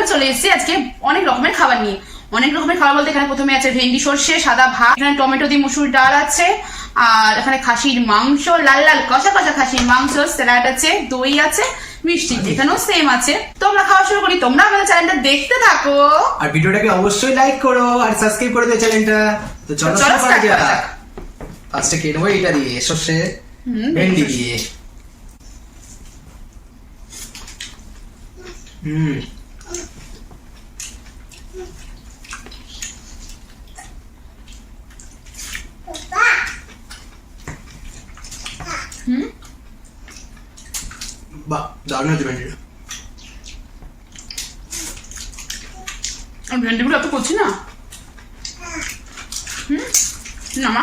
আমরা চলে এসেছি আজকে অনেক রকমের খাবার নিয়ে। অনেক রকমের খাবার বলতে এখানে প্রথমে আছে ভেন্ডি সর্ষে সাদা ভাত, এখানে টমেটো দিয়ে মুসুর ডাল আছে, আর এখানে খাসির মাংস, লাল লাল কষা কষা খাসির মাংস, স্যালাড আছে, দই আছে, মিষ্টি এখানেও সেম আছে। তো আমরা খাওয়া শুরু করি, তোমরা আমাদের চ্যানেলটা দেখতে থাকো আর ভিডিওটাকে অবশ্যই লাইক করো আর সাবস্ক্রাইব করে দিও চ্যানেলটা। তো চলো চলো শুরু করা start করা যাক। যাক। ফার্স্টে খেয়ে নেবো এটা দিয়ে, সর্ষে ভেন্ডি দিয়ে। হুম বাহ, দারুণ হয়েছে ভেন্ডিটা। আর ভেন্ডিগুলো এত করছি না। না মা,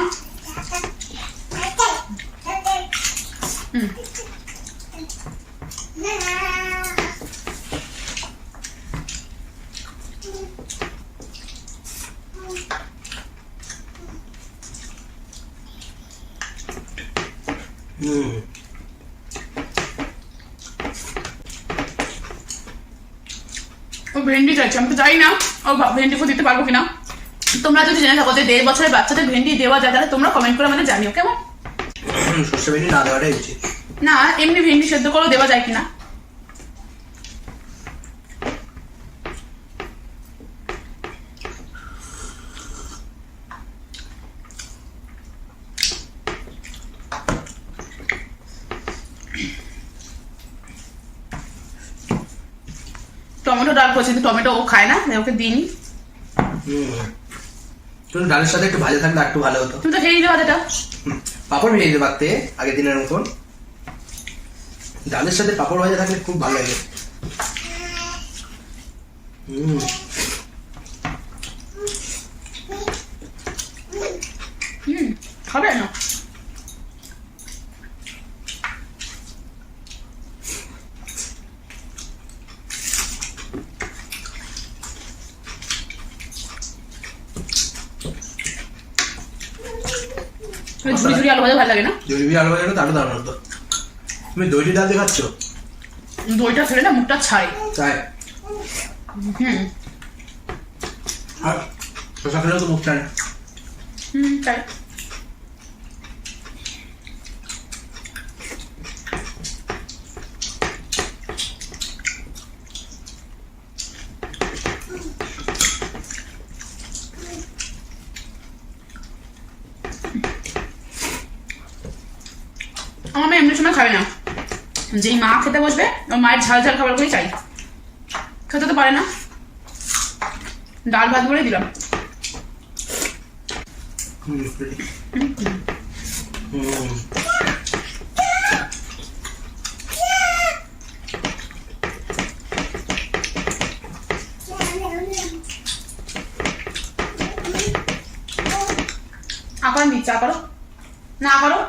ও ভেন্ডি চাইছে, আমি তো জানি না ও ভেন্ডি को দিতে পারবো কিনা। তোমরা যদি জেনে থাকো যে 1.5 বছরের বাচ্চাদের ভেন্ডি দেওয়া যায় তাহলে তোমরা কমেন্ট করে আমাদের জানিও কেমন। সর্ষে ভেন্ডি না দেওয়াটাই উচিত। না এমনি ভেন্ডি সেদ্ধ করেও দেওয়া যায় কিনা। টমেটো ডাল করছি কিন্তু টমেটো ও খায় না, ওকে দিইনি। কিন্তু ডালের সাথে একটু ভাজা থাকলে একটু ভালো হতো। তুমি তো খেয়ে দিতে ভাজাটা। পাপড় ভেজে দিতে পারতে আগের দিনের মতন। ডালের সাথে পাপড় ভাজা থাকলে খুব ভালো লাগে। খাবে না ঝুড়ি ঝুড়ি আলু ভাজা ভালো লাগে না। ঝুড়ি আলু ভাজা তো আরো দারুণ হতো। তুমি দইটি ডাল দিয়ে খাচ্ছ? দইটা ফেলে না মুখটা ছাড়ে। তাই? আর শশা খেলেও তো মুখ টানে। তাই আমার মেয়ে এমনি সময় খাবে না, যেই মা খেতে বসবে ওর মায়ের ঝাল ঝাল খাবার করেই চাই, খেতে তো পারে না। ডাল ভাত বলে দিলাম। আকার নিচ্ছে আকারো না আকারো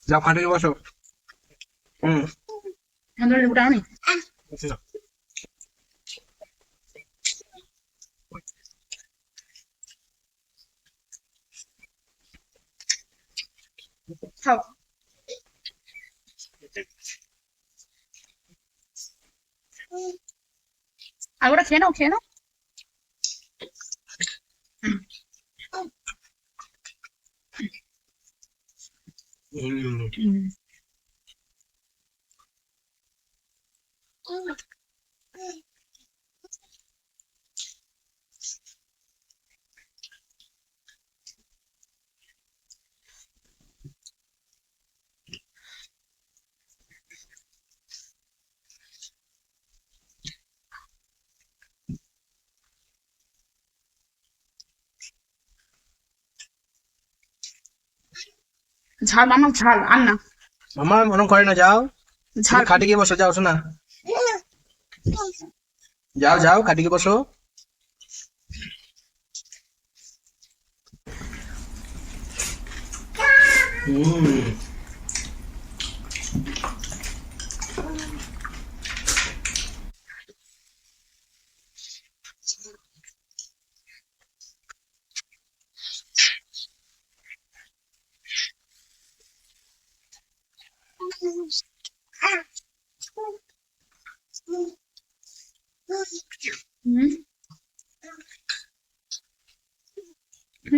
যাও খাটে বসো। লেবুটা আনি। খাও আর ওটা খেয়ে নাও খেয়ে নাও। ঝাল মামা ঝাল আর না মামা মনে করে না, যাও ঝাল। খাটে গিয়ে বসো, যাও শোনা, যাও যাও খাটে গিয়ে বসো।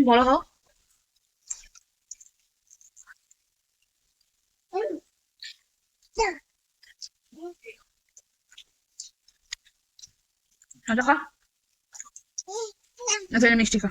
বড় হও। আচ্ছা খা, আচ্ছা এটা মিষ্টি খা।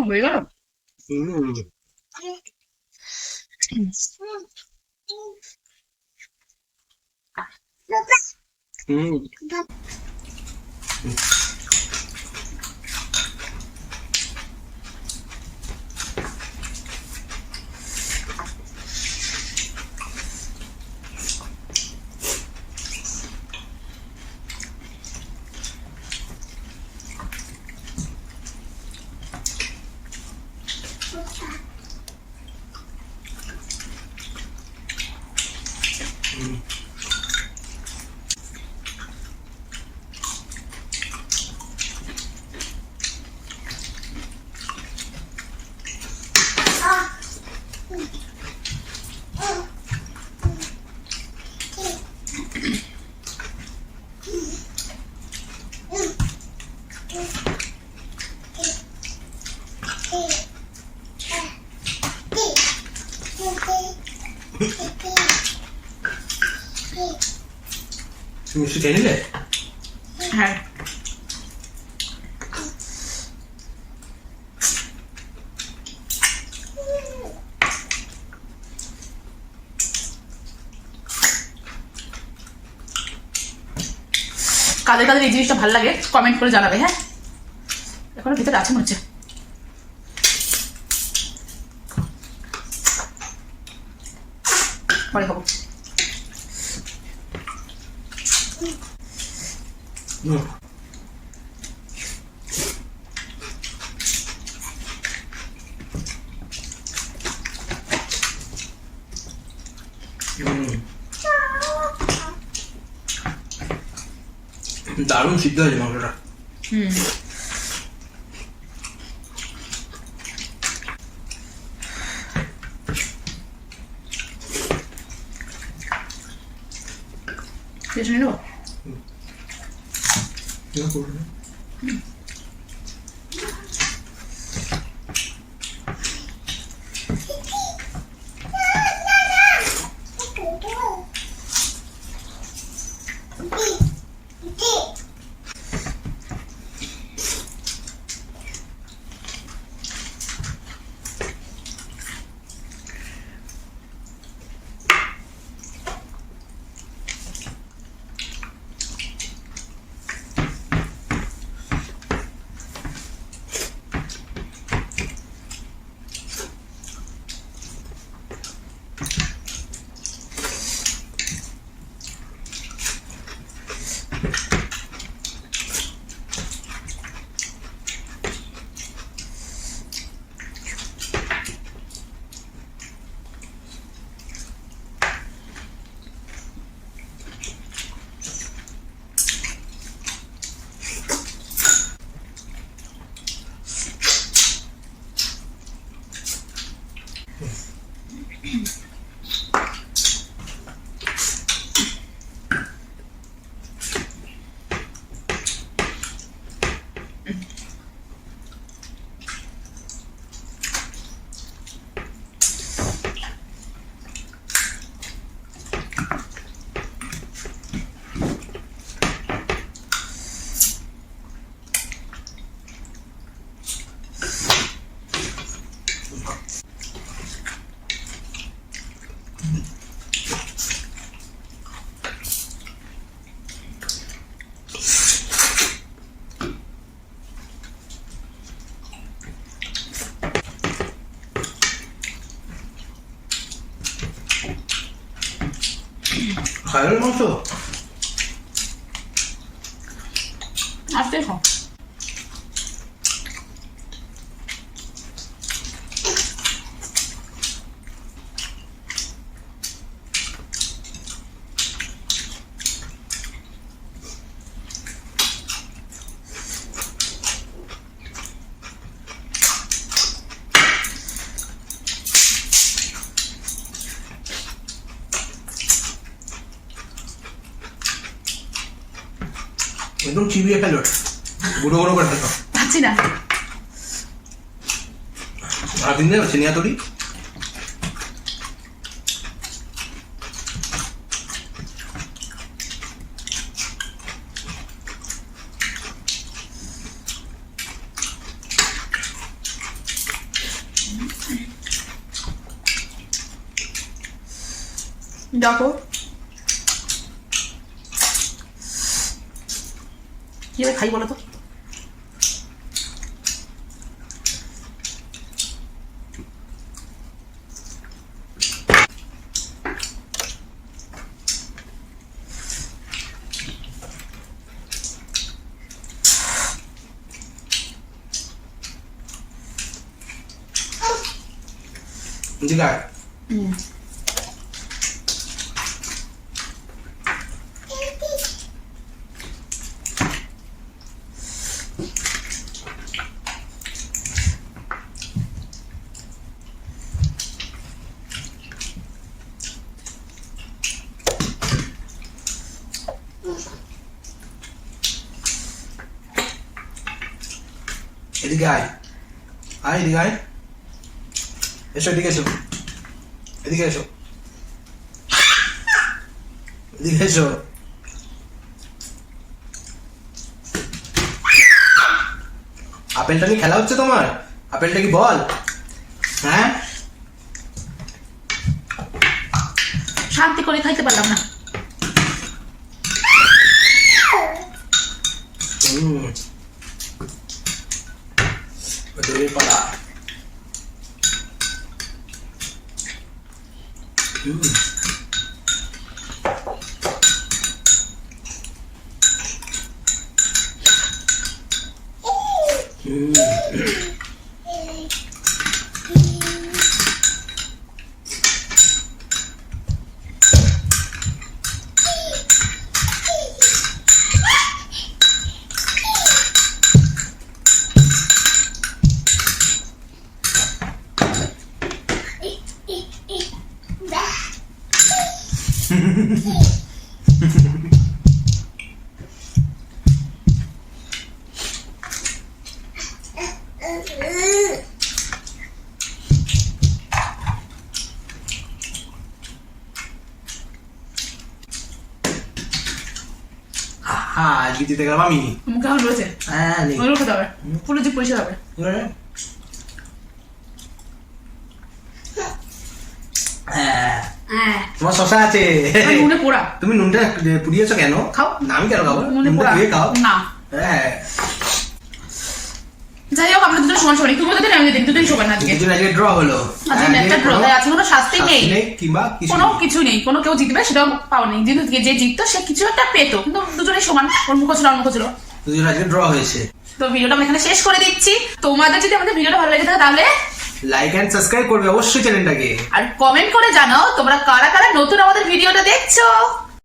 হয়ে গেল। মিষ্টি খেয়ে নিলে? হ্যাঁ কাদের কাদের এই জিনিসটা ভালো লাগে কমেন্ট করে জানাবে। হ্যাঁ এখনো ভিতরে আছে মনে হচ্ছে। পরে খাবো। দারুণ সিদ্ধ হয়েছে মাংসটা। পেছনে নেবো। খায়রার মাংস আস্তে খাও। একদম চিবিয়ে ফেলো, গুঁড়ো গুঁড়ো করে ফেলো। পাচ্ছি না। আর দিন দেবে চিনিয়া তরি। দেখো কিভাবে খাই বলো তো। এদিকে আয়। এদিকে আয়, আয় এদিকে আয়, এসো এদিকে এসো, এদিকে এসো, এদিকে এসো। আপেলটা কি খেলা হচ্ছে তোমার? আপেলটা কি বল? হ্যাঁ, শান্তি করে খাইতে পারলাম না। দই পাড়া। হ্যাঁ, আজকে দিতে গেলাম আমি। মুখে আমার রয়েছে, হ্যাঁ নেই। ওগুলো খেতে হবে, পুরো জিভ পরিষ্কার হবে। হ্যাঁ, তোমার শশা আছে। আর নুনে পোড়া। তুমি নুনটা পুড়িয়েছো কেন? খাও। না, আমি কেন খাবো? নুনে নুনটা পোড়া ধুয়ে খাও। না। হ্যাঁ, যাই হোক, আমরা দুজন সমান সমান, তুমি দিন আমি দিন, দুটোই সমান আজকে। দুজন আজকে ড্র হলো। আজকে হ্যাঁ, একটা ড্র, আজকে কোনো শাস্তি নেই, কিংবা কিছু কোনো নেই। কিছু নেই, কোনো কেউ জিতবে সেটাও পাওয়া নেই। যেহেতু যে জিততো সে কিছু একটা পেতো, কিন্তু দুজনেই সমান, ওর মুখ ছিল, ওর মুখ ছিল। দুজন আজকে ড্র হয়েছে। তো ভিডিওটা আমরা এখানে শেষ করে দিচ্ছি। তোমাদের যদি আমাদের ভিডিওটা ভালো লেগে থাকে তাহলে লাইক এন্ড সাবস্ক্রাইব করবে অবশ্যই চ্যানেলটাকে। আর কমেন্ট করে জানাও তোমরা কারা কারা নতুন আমাদের ভিডিওটা দেখছো।